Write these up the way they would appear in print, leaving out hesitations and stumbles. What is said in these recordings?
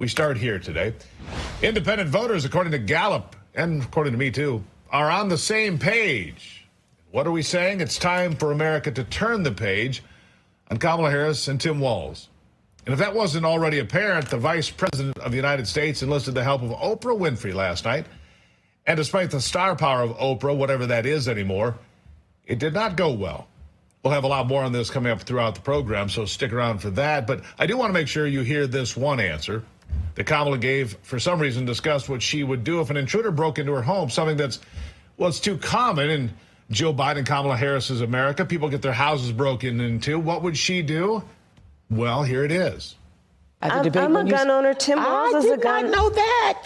We start here today. Independent voters, according to Gallup, and according to me too, are on the same page. What are we saying? It's time for America to turn the page on Kamala Harris and Tim Walz. And if that wasn't already apparent, the Vice President of the United States enlisted the help of Oprah Winfrey last night. And despite the star power of Oprah, whatever that is anymore, it did not go well. We'll have a lot more on this coming up throughout the program, so stick around for that. But I do want to make sure you hear this one answer that Kamala gave, for some reason, discussed what she would do if an intruder broke into her home, something that's, well, it's too common in Joe Biden, Kamala Harris's America. People get their houses broken into. What would she do? Well, here it is. I'm a gun owner. Tim Walz is a gun. I did not know that.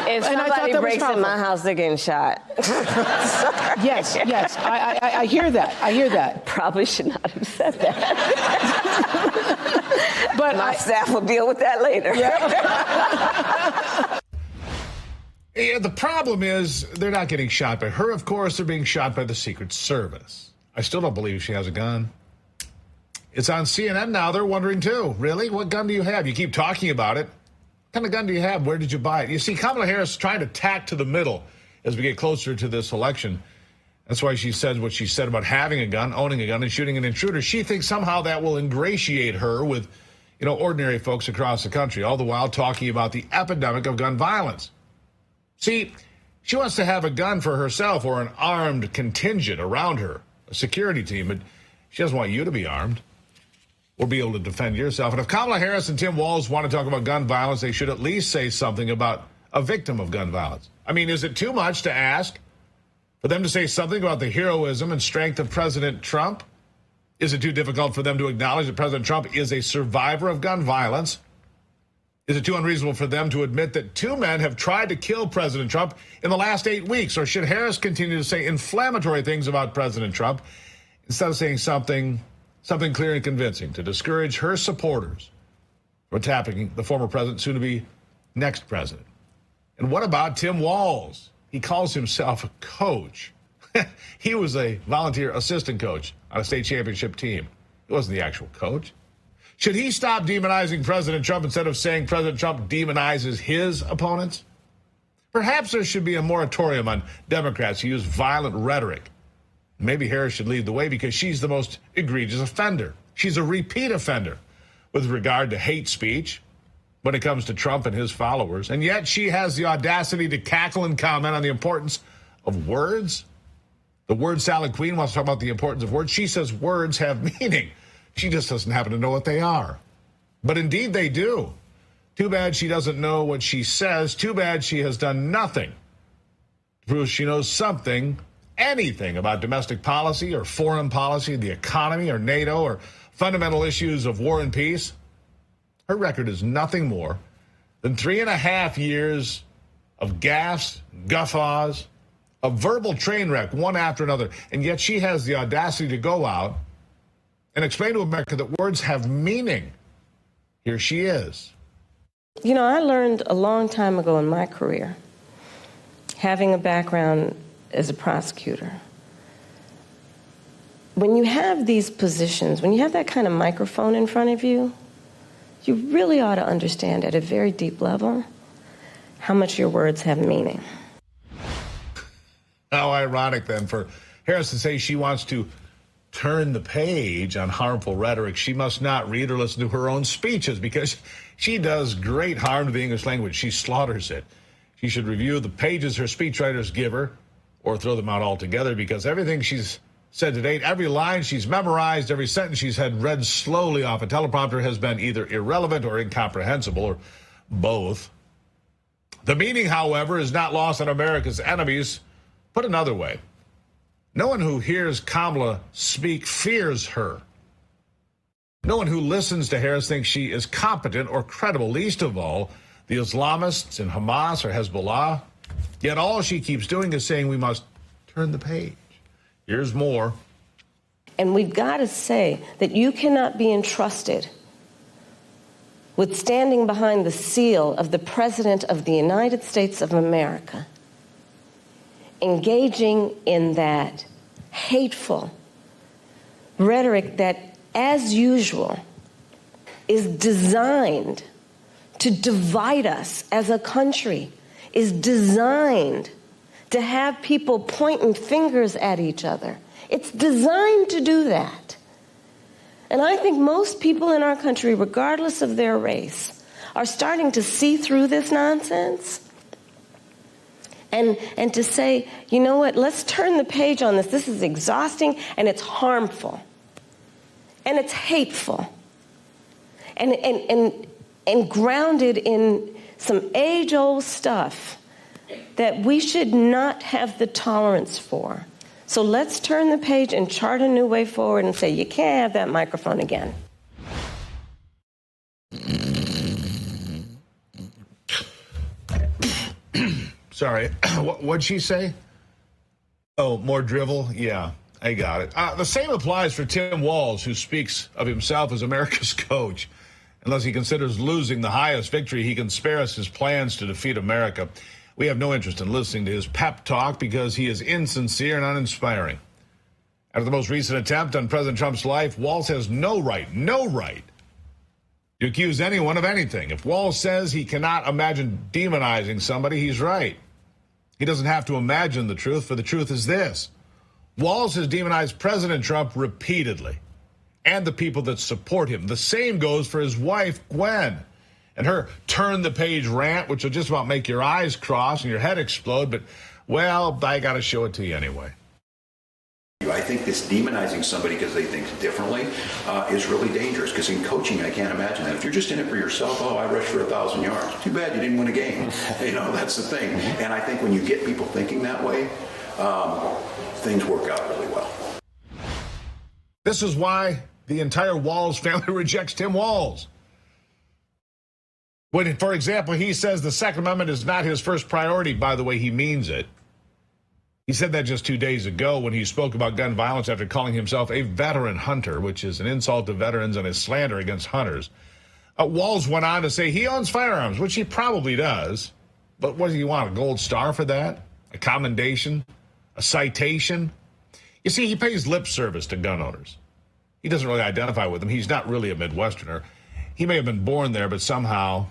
If somebody breaks in my house, they're getting shot. Yes, I hear that. I hear that. Probably should not have said that. But my staff will deal with that later. Yeah. Yeah, the problem is they're not getting shot by her, of course. They're being shot by the Secret Service. I still don't believe she has a gun. It's on CNN now. They're wondering, too. Really? What gun do you have? You keep talking about it. What kind of gun do you have? Where did you buy it? You see, Kamala Harris is trying to tack to the middle as we get closer to this election. That's why she said what she said about having a gun, owning a gun, and shooting an intruder. She thinks somehow that will ingratiate her with, ordinary folks across the country, all the while talking about the epidemic of gun violence. See, she wants to have a gun for herself or an armed contingent around her, a security team, but she doesn't want you to be armed or be able to defend yourself. And if Kamala Harris and Tim Walz want to talk about gun violence, they should at least say something about a victim of gun violence. I mean, is it too much to ask for them to say something about the heroism and strength of President Trump? Is it too difficult for them to acknowledge that President Trump is a survivor of gun violence? Is it too unreasonable for them to admit that two men have tried to kill President Trump in the last 8 weeks? Or should Harris continue to say inflammatory things about President Trump instead of saying something clear and convincing to discourage her supporters from attacking the former president, soon to be next president? And what about Tim Walz? He calls himself a coach. He was a volunteer assistant coach on a state championship team. He wasn't the actual coach. Should he stop demonizing President Trump instead of saying President Trump demonizes his opponents? Perhaps there should be a moratorium on Democrats who use violent rhetoric. Maybe Harris should lead the way because she's the most egregious offender. She's a repeat offender with regard to hate speech when it comes to Trump and his followers. And yet she has the audacity to cackle and comment on the importance of words. The word salad queen wants to talk about the importance of words. She says words have meaning. She just doesn't happen to know what they are. But indeed they do. Too bad she doesn't know what she says. Too bad she has done nothing to prove she knows something, anything about domestic policy or foreign policy, the economy or NATO or fundamental issues of war and peace. Her record is nothing more than 3.5 years of gaffes, guffaws, a verbal train wreck, one after another. And yet she has the audacity to go out and explain to America that words have meaning. Here she is. I learned a long time ago in my career, having a background as a prosecutor, when you have these positions, when you have that kind of microphone in front of you, you really ought to understand at a very deep level how much your words have meaning. How ironic then for Harris to say she wants to turn the page on harmful rhetoric. She must not read or listen to her own speeches because she does great harm to the English language. She slaughters it. She should review the pages her speechwriters give her or throw them out altogether because everything she's said to date, every line she's memorized, every sentence she's had read slowly off a teleprompter has been either irrelevant or incomprehensible or both. The meaning, however, is not lost on America's enemies. Put another way, no one who hears Kamala speak fears her. No one who listens to Harris thinks she is competent or credible, least of all the Islamists in Hamas or Hezbollah. Yet all she keeps doing is saying we must turn the page. Here's more. And we've got to say that you cannot be entrusted with standing behind the seal of the President of the United States of America, engaging in that hateful rhetoric that, as usual, is designed to divide us as a country, is designed to have people pointing fingers at each other. It's designed to do that. And I think most people in our country, regardless of their race, are starting to see through this nonsense and to say, you know what, let's turn the page on this. This is exhausting and it's harmful and it's hateful and grounded in some age-old stuff that we should not have the tolerance for. So let's turn the page and chart a new way forward and say, you can't have that microphone again. Sorry, what'd she say? Oh, more drivel? Yeah, I got it. The same applies for Tim Walz, who speaks of himself as America's coach. Unless he considers losing the highest victory he can spare us his plans to defeat America. We have no interest in listening to his pep talk because he is insincere and uninspiring. After the most recent attempt on President Trump's life, Walz has no right to accuse anyone of anything. If Walz says he cannot imagine demonizing somebody, he's right. He doesn't have to imagine the truth, for the truth is this. Walz has demonized President Trump repeatedly and the people that support him. The same goes for his wife, Gwen, and her turn-the-page rant, which will just about make your eyes cross and your head explode, but, well, I got to show it to you anyway. I think this demonizing somebody because they think differently is really dangerous, because in coaching, I can't imagine that. If you're just in it for yourself, oh, I rushed for 1,000 yards. Too bad you didn't win a game. That's the thing. And I think when you get people thinking that way, things work out really well. This is why the entire Walz family rejects Tim Walz. When, for example, he says the Second Amendment is not his first priority, by the way, he means it. He said that just 2 days ago when he spoke about gun violence after calling himself a veteran hunter, which is an insult to veterans and a slander against hunters. Walz went on to say he owns firearms, which he probably does. But what do you want, a gold star for that? A commendation? A citation? You see, he pays lip service to gun owners. He doesn't really identify with them. He's not really a Midwesterner. He may have been born there, but somehow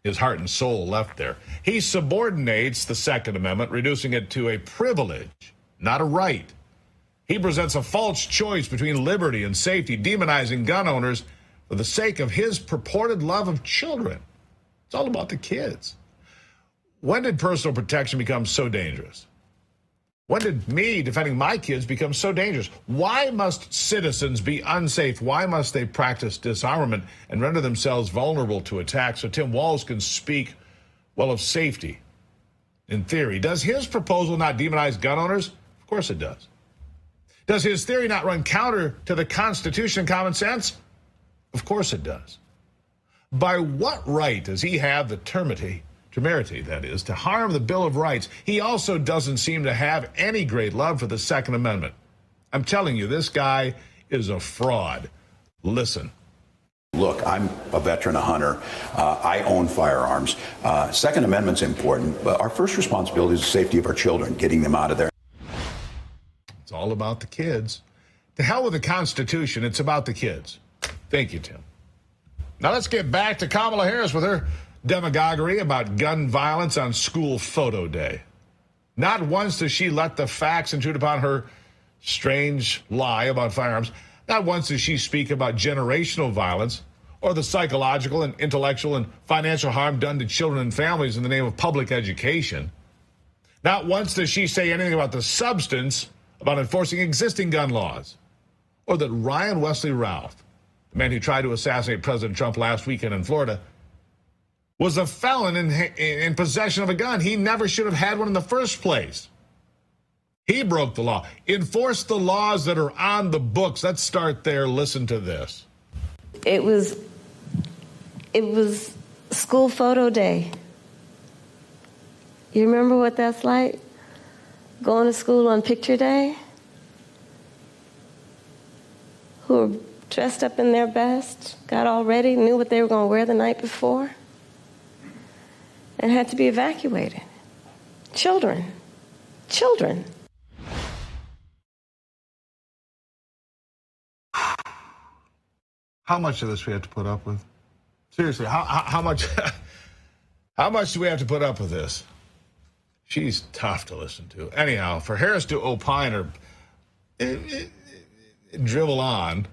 his heart and soul left there. He subordinates the Second Amendment, reducing it to a privilege, not a right. He presents a false choice between liberty and safety, demonizing gun owners for the sake of his purported love of children. It's all about the kids. When did personal protection become so dangerous? When did me defending my kids become so dangerous? Why must citizens be unsafe? Why must they practice disarmament and render themselves vulnerable to attack so Tim Walz can speak, well, of safety? In theory, does his proposal not demonize gun owners? Of course it does. Does his theory not run counter to the Constitution and common sense? Of course it does. By what right does he have the temerity, that is, to harm the Bill of Rights? He also doesn't seem to have any great love for the Second Amendment. I'm telling you, this guy is a fraud. Listen. Look, I'm a veteran, a hunter. I own firearms. Second Amendment's important, but our first responsibility is the safety of our children, getting them out of there. It's all about the kids. To hell with the Constitution, it's about the kids. Thank you, Tim. Now let's get back to Kamala Harris with her demagoguery about gun violence on school photo day. Not once does she let the facts intrude upon her strange lie about firearms. Not once does she speak about generational violence or the psychological and intellectual and financial harm done to children and families in the name of public education. Not once does she say anything about the substance about enforcing existing gun laws, or that Ryan Wesley Ralph, the man who tried to assassinate President Trump last weekend in Florida, was a felon in possession of a gun. He never should have had one in the first place. He broke the law. Enforce the laws that are on the books. Let's start there. Listen to this. It was school photo day. You remember what that's like? Going to school on picture day? Who were dressed up in their best, got all ready, knew what they were going to wear the night before, and had to be evacuated. Children. How much of this we have to put up with? Seriously, how much how much do we have to put up with this? She's tough to listen to. Anyhow, for Harris to opine or drivel on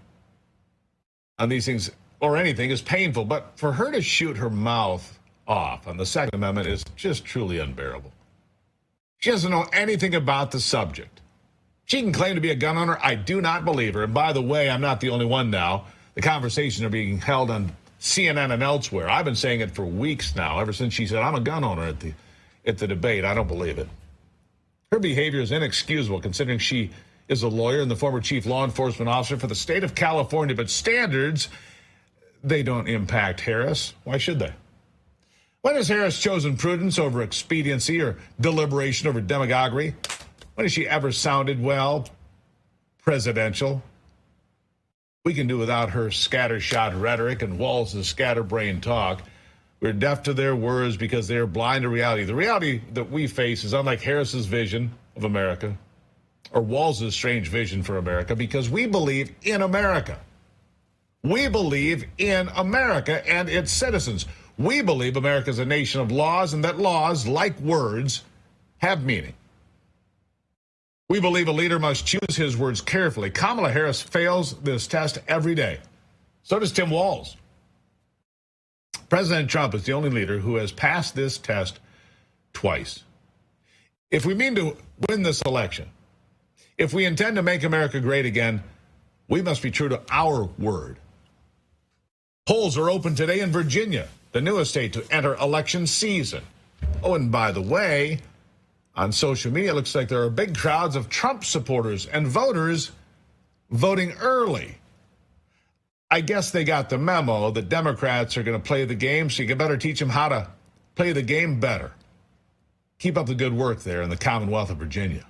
these things or anything is painful, but for her to shoot her mouth off on the Second Amendment is just truly unbearable. She doesn't know anything about the subject. She can claim to be a gun owner. I do not believe her. And by the way, I'm not the only one now. The conversations are being held on CNN and elsewhere. I've been saying it for weeks now, ever since she said, I'm a gun owner at the debate. I don't believe it. Her behavior is inexcusable considering she is a lawyer and the former chief law enforcement officer for the state of California. But standards, they don't impact Harris. Why should they? When has Harris chosen prudence over expediency or deliberation over demagoguery? When has she ever sounded, well, presidential? We can do without her scattershot rhetoric and Walz's scatterbrained talk. We're deaf to their words because they are blind to reality. The reality that we face is unlike Harris's vision of America or Walz's strange vision for America because we believe in America. We believe in America and its citizens. We believe America is a nation of laws and that laws, like words, have meaning. We believe a leader must choose his words carefully. Kamala Harris fails this test every day. So does Tim Walz. President Trump is the only leader who has passed this test twice. If we mean to win this election, if we intend to make America great again, we must be true to our word. Polls are open today in Virginia, the newest state to enter election season. Oh, and by the way, on social media, it looks like there are big crowds of Trump supporters and voters voting early. I guess they got the memo that Democrats are going to play the game, so you better teach them how to play the game better. Keep up the good work there in the Commonwealth of Virginia.